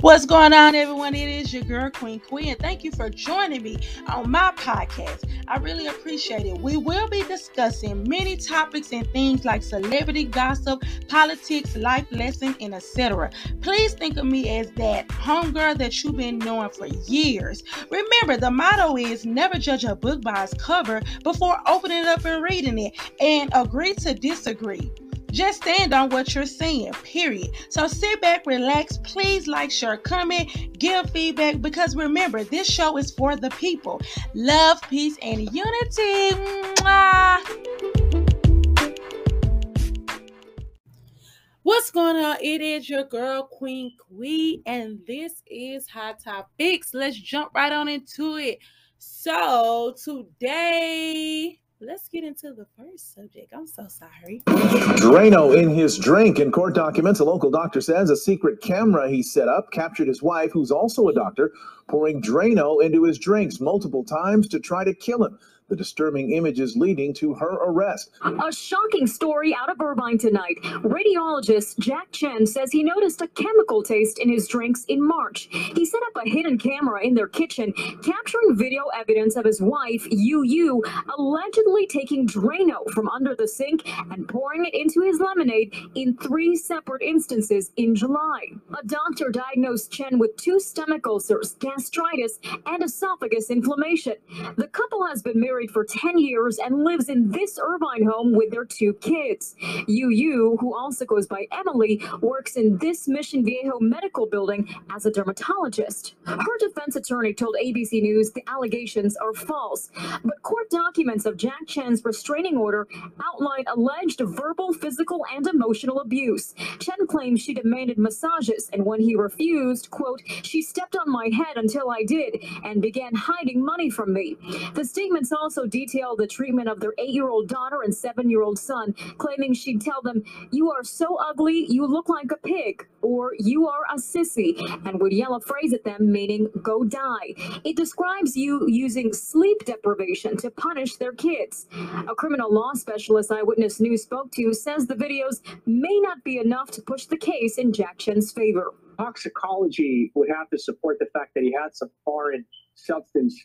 What's going on, everyone? It is your girl, Queen, and thank you for joining me on my podcast. I really appreciate it. We will be discussing many topics and things like celebrity gossip, politics, life lessons, and etc. Please think of me as that homegirl that you've been knowing for years. Remember, the motto is never judge a book by its cover before opening it up and reading it, and agree to disagree. Just stand on what you're saying, period. So sit back, relax, please like, share, comment, give feedback, because remember, this show is for the people. Love, peace, and unity. Mwah. What's going on? It is your girl, Queen, and this is Hot Topics. Let's jump right on into it. So today, let's get into the first subject. I'm so sorry. Drano in his drink. In court documents, a local doctor says a secret camera he set up captured his wife, who's also a doctor, pouring Drano into his drinks multiple times to try to kill him. The disturbing images leading to her arrest. A shocking story out of Irvine tonight. Radiologist Jack Chen says he noticed a chemical taste in his drinks in March. He set up a hidden camera in their kitchen, capturing video evidence of his wife, Yu, allegedly taking Drano from under the sink and pouring it into his lemonade in 3 separate instances in July. A doctor diagnosed Chen with 2 stomach ulcers, gastritis, and esophagus inflammation. The couple has been married for 10 years and lives in this Irvine home with their 2 kids. Yu, who also goes by Emily, works in this Mission Viejo medical building as a dermatologist. Her defense attorney told ABC News the allegations are false, but court documents of Jack Chen's restraining order outline alleged verbal, physical, and emotional abuse. Chen claims she demanded massages, and when he refused, quote, "She stepped on my head until I did and began hiding money from me." The statements also detail the treatment of their 8-year-old daughter and 7-year-old son, claiming she'd tell them, "You are so ugly, you look like a pig," or "You are a sissy," and would yell a phrase at them meaning "go die." It describes Yu using sleep deprivation to punish their kids. A criminal law specialist Eyewitness News spoke to says the videos may not be enough to push the case in Jack Chen's favor. Toxicology would have to support the fact that he had some foreign substance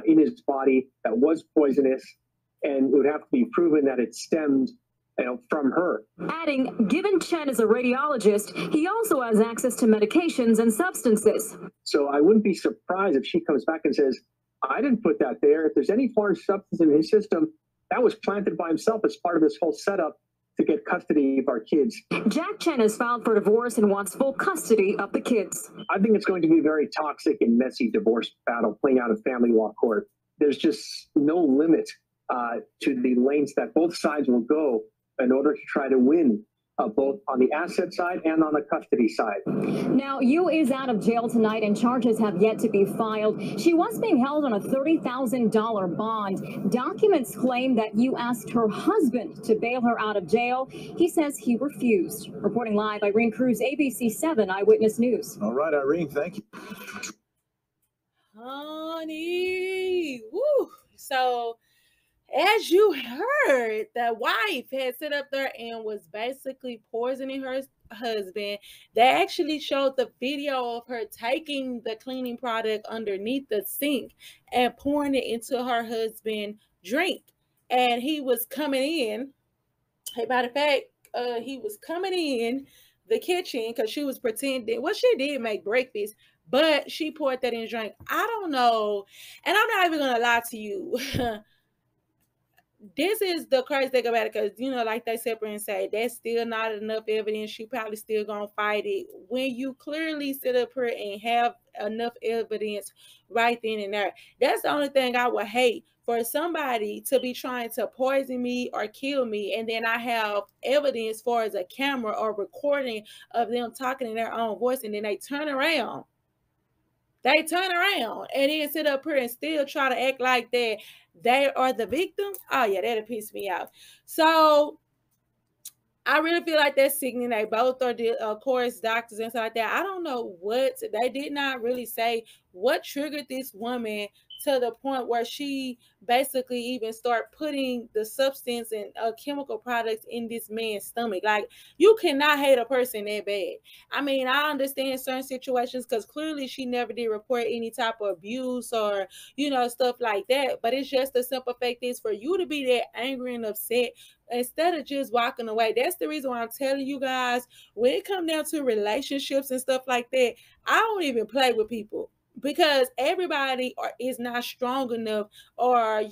in his body that was poisonous, and it would have to be proven that it stemmed from her. Adding, given Chen is a radiologist, he also has access to medications and substances. So I wouldn't be surprised if she comes back and says, "I didn't put that there." If there's any foreign substance in his system, that was planted by himself as part of this whole setup to get custody of our kids. Jack Chen has filed for divorce and wants full custody of the kids. I think it's going to be a very toxic and messy divorce battle playing out in family law court. There's just no limit to the lengths that both sides will go in order to try to win, both on the asset side and on the custody side. Now, Yu is out of jail tonight and charges have yet to be filed. She was being held on a $30,000 bond. Documents claim that Yu asked her husband to bail her out of jail. He says he refused. Reporting live, Irene Cruz, ABC 7 Eyewitness News. All right, Irene, thank you. Honey, woo. So, as you heard, the wife had sit up there and was basically poisoning her husband. They actually showed the video of her taking the cleaning product underneath the sink and pouring it into her husband's drink. And he was coming in. Hey, matter of fact, he was coming in the kitchen because she was pretending. Well, she did make breakfast, but she poured that in his drink. I don't know. And I'm not even going to lie to you. This is the crazy thing about it, because, like they separate and say, that's still not enough evidence. You probably still gonna fight it. When you clearly sit up here and have enough evidence right then and there, that's the only thing I would hate, for somebody to be trying to poison me or kill me, and then I have evidence for as a camera or recording of them talking in their own voice, and then they turn around. They turn around and then sit up here and still try to act like that they are the victim. Oh, yeah, that'll piss me off. So I really feel like that's sickening. They both are, of course, doctors and stuff like that. I don't know what, they did not really say what triggered this woman to the point where she basically even start putting the substance and chemical products in this man's stomach. Like, you cannot hate a person that bad. I mean, I understand certain situations because clearly she never did report any type of abuse or, stuff like that. But it's just the simple fact is for you to be that angry and upset instead of just walking away. That's the reason why I'm telling you guys, when it comes down to relationships and stuff like that, I don't even play with people, because everybody is not strong enough or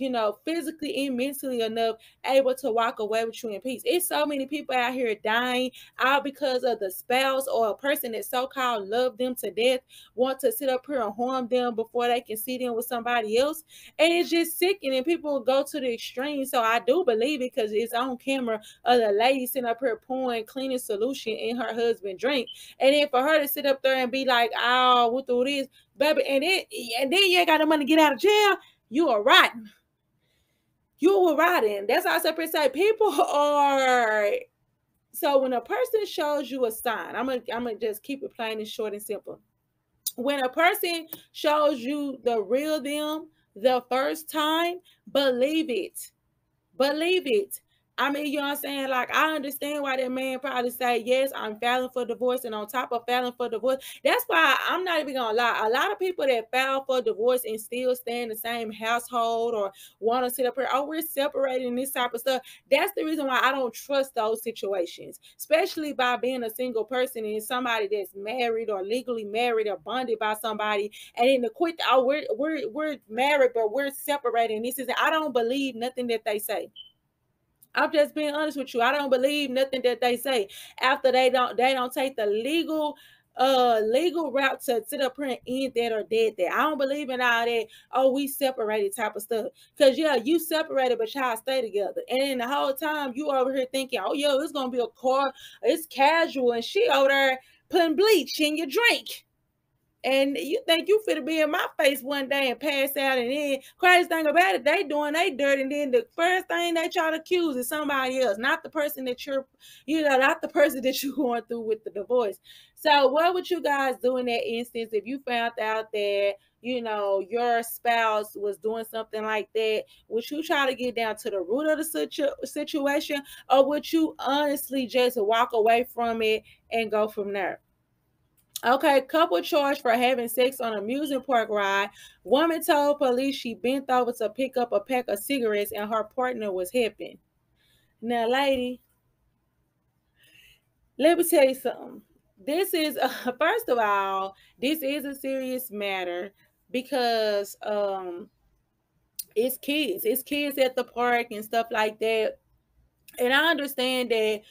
physically and mentally enough able to walk away with you in peace. It's so many people out here dying all because of the spouse or a person that so-called love them to death want to sit up here and harm them before they can see them with somebody else. And it's just sickening. People go to the extreme. So I do believe it, because it's on camera of the lady sitting up here pouring cleaning solution in her husband's drink. And then for her to sit up there and be like, oh, what do this, baby, and then you ain't got no money to get out of jail, you are rotten. You were rotten. That's how I say people are. So when a person shows you a sign, I'm gonna just keep it plain and short and simple. When a person shows you the real them the first time, believe it. Believe it. I mean, you know what I'm saying? Like, I understand why that man probably say, yes, I'm filing for divorce. And on top of filing for divorce, that's why I'm not even going to lie. A lot of people that file for divorce and still stay in the same household or want to sit up here, oh, we're separating, this type of stuff. That's the reason why I don't trust those situations, especially by being a single person and somebody that's married or legally married or bonded by somebody. And then the quick, oh, we're married, but we're separating. This is, I don't believe nothing that they say. I'm just being honest with you. I don't believe nothing that they say after they don't take the legal route to sit up here and end that or dead that. I don't believe in all that, oh, we separated type of stuff. Because yeah, you separated, but y'all stay together. And then the whole time you over here thinking, oh yo, it's gonna be a car, it's casual, and she over there putting bleach in your drink. And you think you finna be in my face one day and pass out, and then crazy thing about it, they doing they dirt, and then the first thing they try to accuse is somebody else, not the person that you're, not the person that you're going through with the divorce. So what would you guys do in that instance if you found out that, your spouse was doing something like that? Would you try to get down to the root of the situation, or would you honestly just walk away from it and go from there? Okay, couple charged for having sex on amusement park ride. Woman told police she bent over to pick up a pack of cigarettes and her partner was helping. Now, lady, let me tell you something. This is, first of all, this is a serious matter because it's kids. It's kids at the park and stuff like that. And I understand that,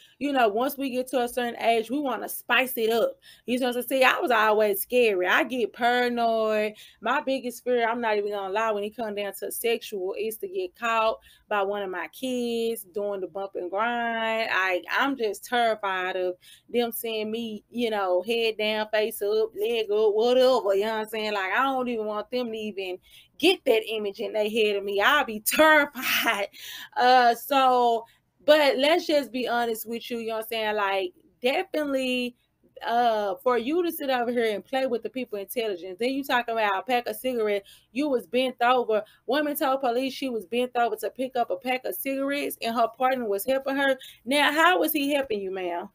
once we get to a certain age, we want to spice it up. You know what I'm saying? I was always scary. I get paranoid. My biggest fear, I'm not even going to lie, when it comes down to sexual, is to get caught by one of my kids doing the bump and grind. I'm just terrified of them seeing me, head down, face up, leg up, whatever. You know what I'm saying? Like, I don't even want them to even get that image in their head of me. I'll be terrified. But let's just be honest with you, you know what I'm saying? Like, definitely for you to sit over here and play with the people intelligence. Then you talk about a pack of cigarettes, you was bent over. Woman told police she was bent over to pick up a pack of cigarettes and her partner was helping her. Now, how was he helping you, ma'am?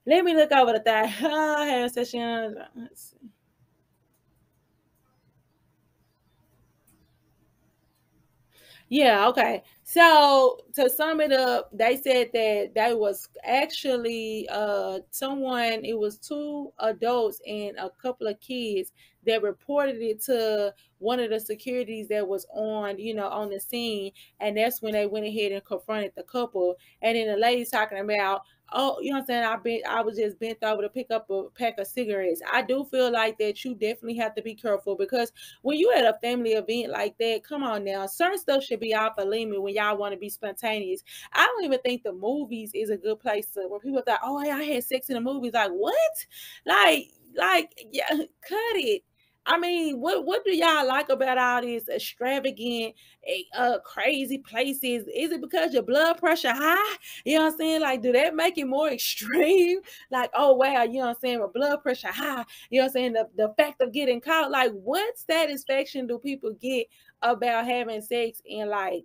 Let me look over the thing. Have session. Let's see. Yeah, okay. So to sum it up, they said that they was actually someone, it was two adults and a couple of kids that reported it to one of the securities that was on, on the scene. And that's when they went ahead and confronted the couple. And then the lady's talking about, oh, you know what I'm saying? I was just bent over to pick up a pack of cigarettes. I do feel like that you definitely have to be careful, because when you at a family event like that, come on now, certain stuff should be off a limit when y'all want to be spontaneous. I don't even think the movies is a good place to, when people thought, oh, I had sex in the movies. Like, what? Like, yeah, cut it. I mean, what do y'all like about all these extravagant, crazy places? Is it because your blood pressure high? You know what I'm saying? Like, do that make it more extreme? Like, oh wow, you know what I'm saying? With blood pressure high, you know what I'm saying? The fact of getting caught, like, what satisfaction do people get about having sex in like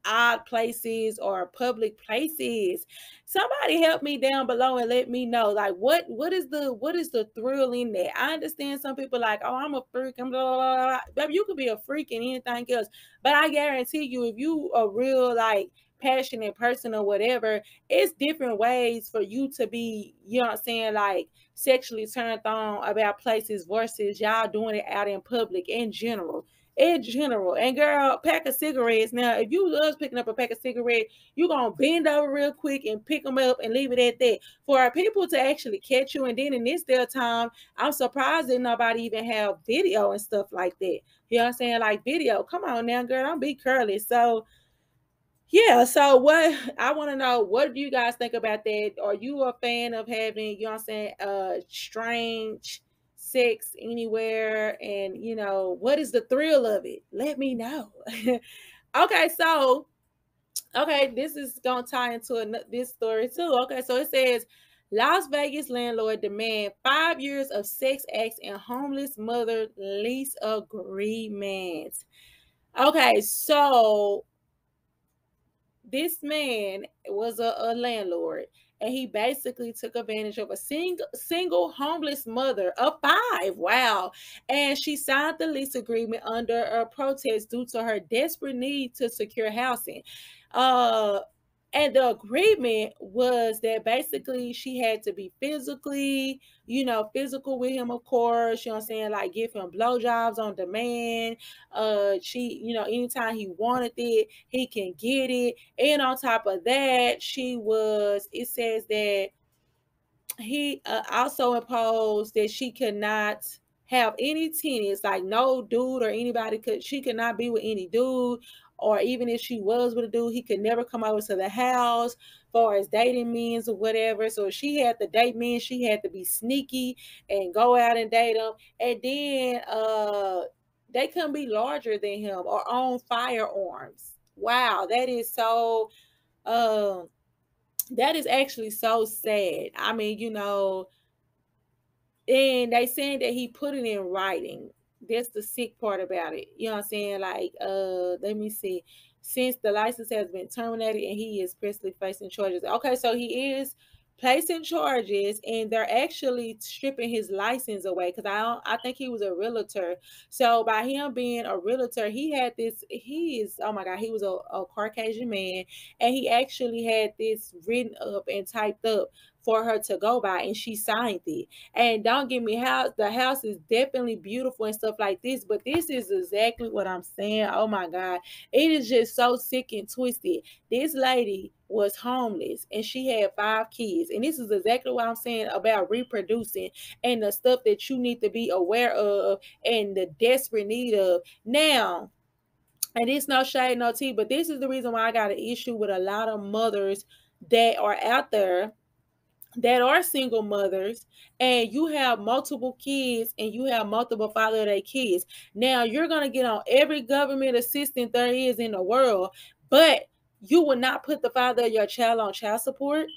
odd places or public places? Somebody help me down below and let me know, like, what is the thrill in that? I understand some people like, oh, I'm a freak, I'm blah, blah, blah, blah. Baby, you could be a freak and anything else, but I guarantee you, if you a real like passionate person or whatever, it's different ways for you to be, you know what I'm saying, like sexually turned on about places versus y'all doing it out in public in general. In general, and girl, pack of cigarettes. Now, if you love picking up a pack of cigarettes, you're gonna bend over real quick and pick them up and leave it at that. For our people to actually catch you, and then in this day time, I'm surprised that nobody even have video and stuff like that. You know what I'm saying? Like video. Come on now, girl, don't be curly. So yeah, so what I want to know, what do you guys think about that? Are you a fan of having, you know what I'm saying, strange sex anywhere? And you know, what is the thrill of it? Let me know. Okay, so okay, this is gonna tie into this story too. Okay, so it says Las Vegas landlord demand 5 years of sex acts and homeless mother lease agreement. Okay, so this man was a landlord, and he basically took advantage of a single homeless mother of 5. Wow. And she signed the lease agreement under a protest due to her desperate need to secure housing. uh and the agreement was that basically she had to be physically, you know, physical with him, of course, you know what I'm saying, like give him blowjobs on demand. She, you know, anytime he wanted it, he can get it. And on top of that, it says that he also imposed that she could not have any tenants, like no dude or anybody she could not be with any dude, or even if she was with a dude, he could never come over to the house for his dating means or whatever. So if she had to date men, she had to be sneaky and go out and date them. And then they couldn't be larger than him or own firearms. Wow, um that is actually so sad. I mean, you know, and they saying that he put it in writing. That's the sick part about it. You know what I'm saying? Like, let me see. Since the license has been terminated and he is presently facing charges. Okay, so he is placing charges, and they're actually stripping his license away because I think he was a realtor. So by him being a realtor, oh my god, he was a Caucasian man, and he actually had this written up and typed up for her to go by, and she signed it. And don't get me, the house is definitely beautiful and stuff like this, but this is exactly what I'm saying. Oh my god, it is just so sick and twisted. This lady was homeless and she had 5 kids, and this is exactly what I'm saying about reproducing and the stuff that you need to be aware of and the desperate need of now. And it's no shade, no tea, but this is the reason why I got an issue with a lot of mothers that are out there that are single mothers, and you have multiple kids and you have multiple father of their kids. Now you're going to get on every government assistance there is in the world, but you will not put the father of your child on child support.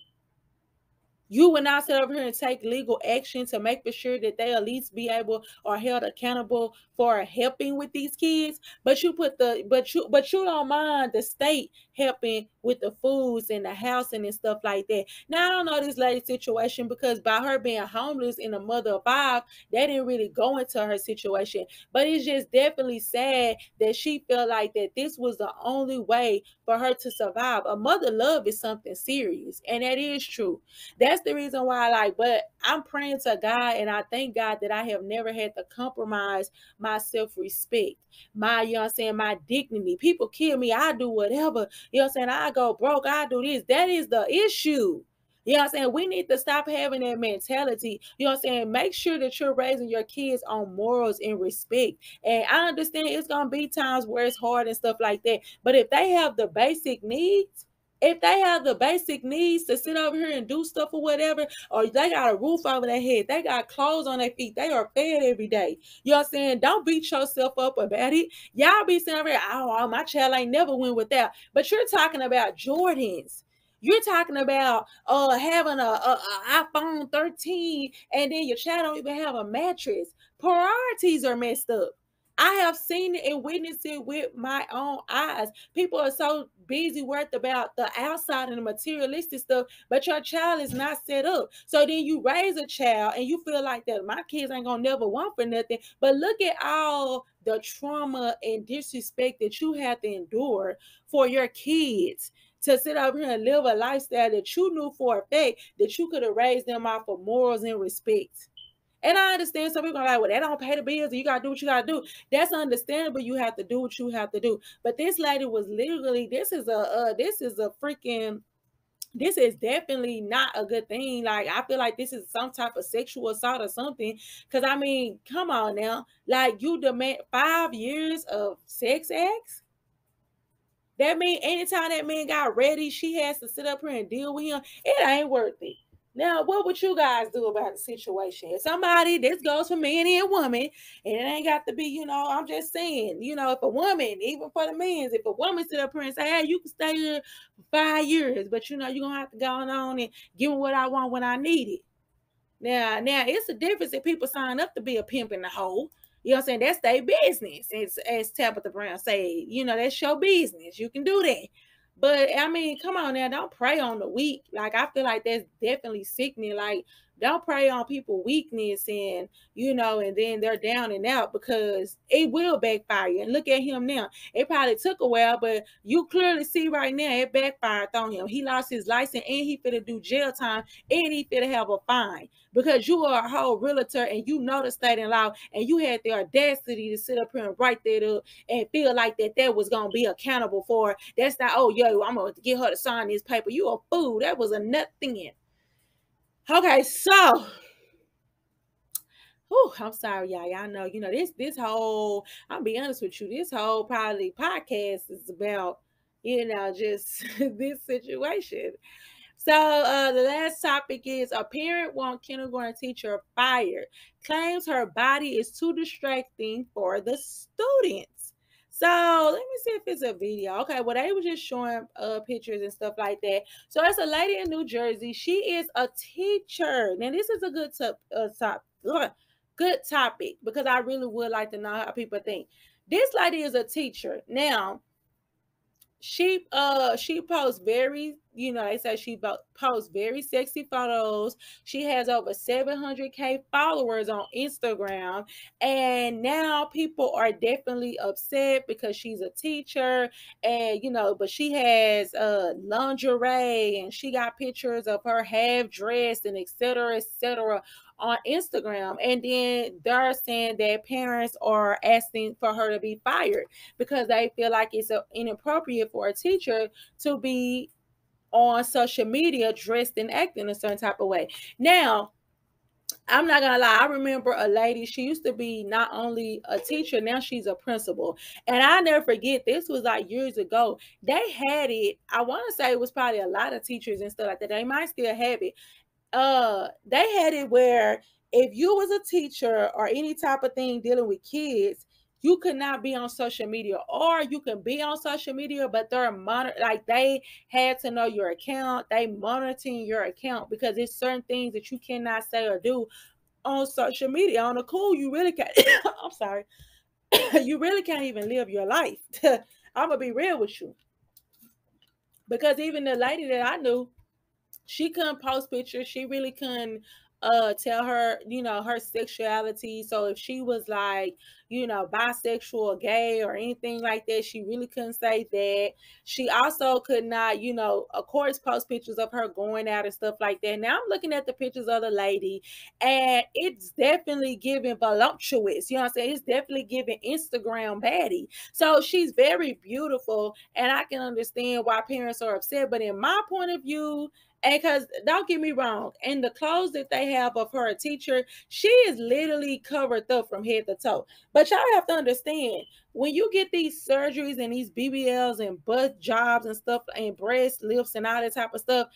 You will not sit over here and take legal action to make for sure that they at least be able or held accountable for helping with these kids. But you don't mind the state helping with the foods and the housing and stuff like that. Now I don't know this lady's situation, because by her being homeless and a mother of 5, they didn't really go into her situation. But it's just definitely sad that she felt like that this was the only way for her to survive. A mother love is something serious, and that is true. That's the reason why but I'm praying to God, and I thank God that I have never had to compromise my self-respect, you know what I'm saying, my dignity. People kill me, I do whatever, you know what I'm saying, I go broke, I do this. That is the issue. You know what I'm saying? We need to stop having that mentality. You know what I'm saying? Make sure that you're raising your kids on morals and respect. And I understand it's going to be times where it's hard and stuff like that. But if they have the basic needs, If they have the basic needs to sit over here and do stuff or whatever, or they got a roof over their head, they got clothes on their feet, they are fed every day. You know what I'm saying? Don't beat yourself up about it. Y'all be saying over here, oh, my child ain't never went without. But you're talking about Jordans. You're talking about having a iPhone 13 and then your child don't even have a mattress. Priorities are messed up. I have seen it and witnessed it with my own eyes. People are so busy worried about the outside and the materialistic stuff, but your child is not set up. So then you raise a child and you feel like that my kids ain't gonna never want for nothing. But look at all the trauma and disrespect that you have to endure for your kids to sit over here and live a lifestyle that you knew for a fact that you could have raised them off of morals and respect. And I understand some people are like, well, they don't pay the bills, and you gotta do what you gotta do. That's understandable. You have to do what you have to do. But this lady was literally, this is definitely not a good thing. Like, I feel like this is some type of sexual assault or something. Because I mean, come on now, like you demand 5 years of sex acts. That means anytime that man got ready, she has to sit up here and deal with him. It ain't worth it. Now, what would you guys do about the situation? If somebody, this goes for man and woman, and it ain't got to be, I'm just saying, if a woman, even for the men, if a woman sit up here and say, hey, you can stay here for 5 years, but you're going to have to go on and give me what I want when I need it. Now, it's a difference if people sign up to be a pimp in the hole. You know what I'm saying? That's their business. It's, as Tabitha Brown say, that's your business. You can do that. But I mean, come on now, don't prey on the weak. Like, I feel like that's definitely sickening. Like, don't prey on people's weakness and, and then they're down and out, because it will backfire. And look at him now. It probably took a while, but you clearly see right now it backfired on him. He lost his license and he finna do jail time and he finna have a fine, because you are a whole realtor and you know the state and law, and you had the audacity to sit up here and write that up and feel like that was going to be accountable for. That's not, oh, yo, I'm going to get her to sign this paper. You a fool. That was a nothing. Okay, so, I'm sorry, y'all. Y'all know, this whole, I'll be honest with you, this whole probably podcast is about, just this situation. So the last topic is a parent wants kindergarten teacher fired, claims her body is too distracting for the students. So let me see if it's a video. Okay, well, they were just showing pictures and stuff like that. So it's a lady in New Jersey. She is a teacher. Now, this is a good topic, because I really would like to know how people think. This lady is a teacher. Now, she posts very, they say she posts very sexy photos. She has over 700K followers on Instagram, and now people are definitely upset because she's a teacher, and but she has lingerie, and she got pictures of her half dressed and etc. on Instagram. And then they're saying that parents are asking for her to be fired because they feel like it's inappropriate for a teacher to be on social media dressed and acting a certain type of way. Now, I'm not gonna lie, I remember a lady, she used to be not only a teacher, now she's a principal. And I never forget, this was like years ago. They had it, I want to say it was probably a lot of teachers and stuff like that. They might still have it. They had it where if you was a teacher or any type of thing dealing with kids, you could not be on social media, or you can be on social media, but they're like they had to know your account. They monitoring your account, because there's certain things that you cannot say or do on social media. On the cool, you really can't. I'm sorry, you really can't even live your life. I'm gonna be real with you, because even the lady that I knew, she couldn't post pictures. She really couldn't tell her, her sexuality. So if she was like, bisexual or gay or anything like that, she really couldn't say that. She also could not, of course, post pictures of her going out and stuff like that. Now I'm looking at the pictures of the lady, and it's definitely giving voluptuous. You know what I'm saying? It's definitely giving Instagram baddie. So she's very beautiful, and I can understand why parents are upset. But in my point of view, and because don't get me wrong, and the clothes that they have of her, a teacher, she is literally covered up from head to toe. But But y'all have to understand, when you get these surgeries and these BBLs and butt jobs and stuff and breast lifts and all that type of stuff,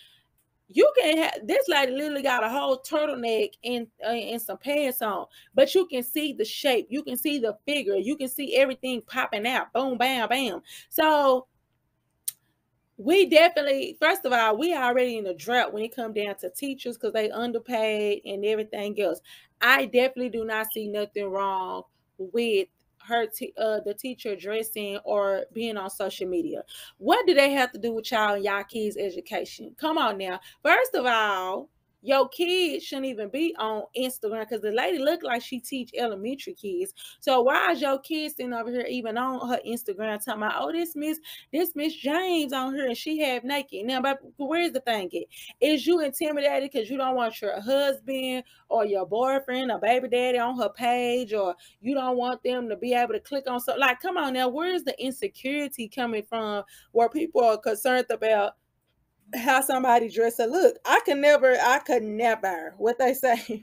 you can have this lady literally got a whole turtleneck and some pants on, but you can see the shape, you can see the figure, you can see everything popping out, boom, bam, bam. So we definitely, first of all, we already in a drought when it comes down to teachers because they underpaid and everything else. I definitely do not see nothing wrong with the teacher dressing or being on social media. What do they have to do with y'all and y'all kids' education? Come on now. First of all, your kids shouldn't even be on Instagram because the lady looked like she teach elementary kids. So why is your kid sitting over here even on her Instagram talking about, oh, this Miss James on here and she half naked? Now, but where's the thing at? Is you intimidated because you don't want your husband or your boyfriend or baby daddy on her page, or you don't want them to be able to click on something? Like, come on now, where's the insecurity coming from where people are concerned about how somebody dress or look? I could never, what they say,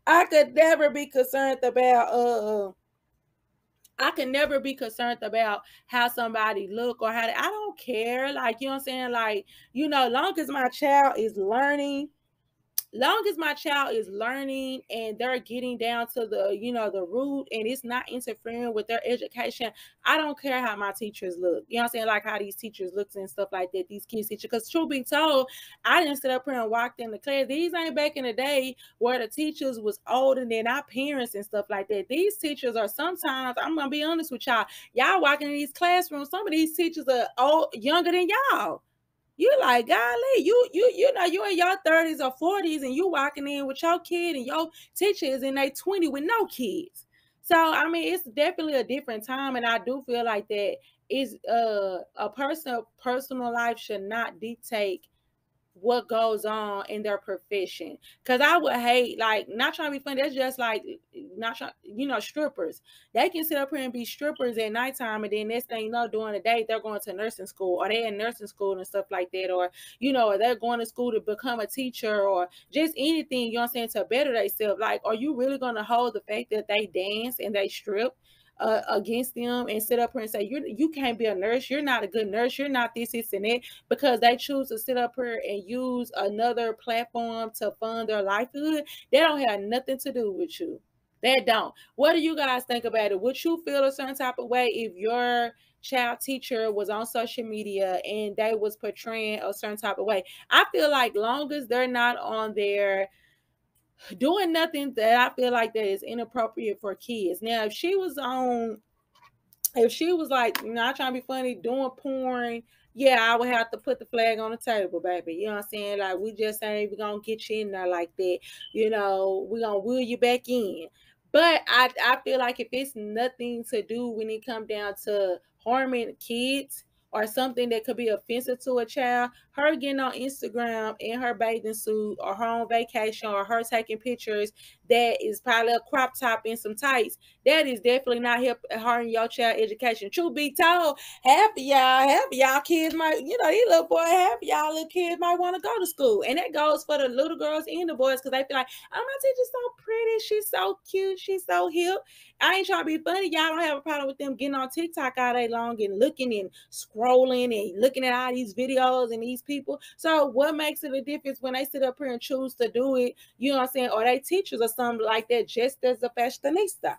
I could never be concerned about I can never be concerned about how somebody look or how I don't care. Like, you know what I'm saying? Like, long as my child is learning, and they're getting down to the root and it's not interfering with their education, I don't care how my teachers look. You know what I'm saying? Like how these teachers looks and stuff like that, these kids teachers. Because truth be told, I didn't sit up here and walked in the class. These ain't back in the day where the teachers was older than our parents and stuff like that. These teachers are sometimes, I'm going to be honest with y'all walking in these classrooms, some of these teachers are younger than y'all. You like, golly, you know, you in your 30s or 40s and you walking in with your kid and your teacher is in their 20 with no kids. So, I mean, it's definitely a different time. And I do feel like that is a personal life should not dictate what goes on in their profession. Because I would hate, like, not trying to be funny, that's just like, not trying, strippers. They can sit up here and be strippers at nighttime, and then next thing you know, during the day, they're going to nursing school, or they're in nursing school and stuff like that, or, or they're going to school to become a teacher, or just anything, you know what I'm saying, to better themselves. Like, are you really going to hold the fact that they dance and they strip against them and sit up here and say, you can't be a nurse, you're not a good nurse, you're not this and that, because they choose to sit up here and use another platform to fund their livelihood? They don't have nothing to do with you. They don't. What do you guys think about it? Would you feel a certain type of way if your child teacher was on social media and they was portraying a certain type of way? I feel like long as they're not on there doing nothing that I feel like that is inappropriate for kids. Now, if she was like, not trying to be funny, doing porn, yeah, I would have to put the flag on the table, baby. You know what I'm saying? Like, we just ain't even gonna get you in there like that. We're gonna wheel you back in. But I feel like if it's nothing to do when it come down to harming kids or something that could be offensive to a child, her getting on Instagram in her bathing suit or her on vacation or her taking pictures that is probably a crop top and some tights, that is definitely not hurting your child education. Truth be told, half of y'all kids might, these little boys, half of y'all little kids might want to go to school. And that goes for the little girls and the boys, because they feel like, oh, my teacher's so pretty, she's so cute, she's so hip. I ain't trying to be funny. Y'all don't have a problem with them getting on TikTok all day long and looking and scrolling and looking at all these videos and these people. So what makes it a difference when they sit up here and choose to do it, you know what I'm saying, or they teachers or something like that, just as a fashionista?